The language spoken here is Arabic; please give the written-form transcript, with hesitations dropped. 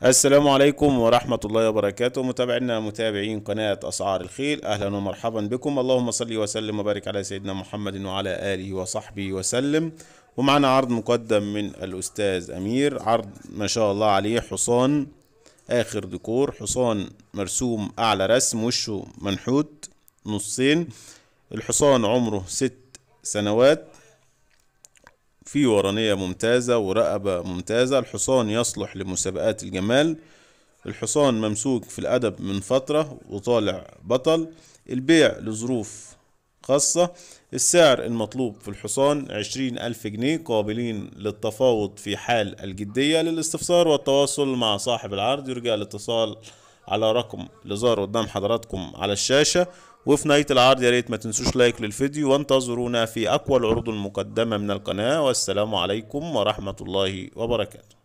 السلام عليكم ورحمة الله وبركاته. متابعينا متابعين قناة أسعار الخيل، أهلا ومرحبا بكم. اللهم صل وسلم وبارك على سيدنا محمد وعلى آله وصحبه وسلم. ومعنا عرض مقدم من الأستاذ أمير، عرض ما شاء الله عليه، حصان آخر ديكور، حصان مرسوم أعلى رسم، وشه منحوت نصين. الحصان عمره 6 سنوات، في ورانية ممتازة ورقبة ممتازة. الحصان يصلح لمسابقات الجمال. الحصان ممسوك في الأدب من فترة وطالع بطل. البيع لظروف خاصة. السعر المطلوب في الحصان 20,000 جنيه، قابلين للتفاوض في حال الجدية. للاستفسار والتواصل مع صاحب العرض يرجى الاتصال على رقم اللي ظهر قدام حضراتكم على الشاشة. وفي نهاية العرض يا ريت ما تنسوش لايك للفيديو، وانتظرونا في أقوى العروض المقدمة من القناة. والسلام عليكم ورحمة الله وبركاته.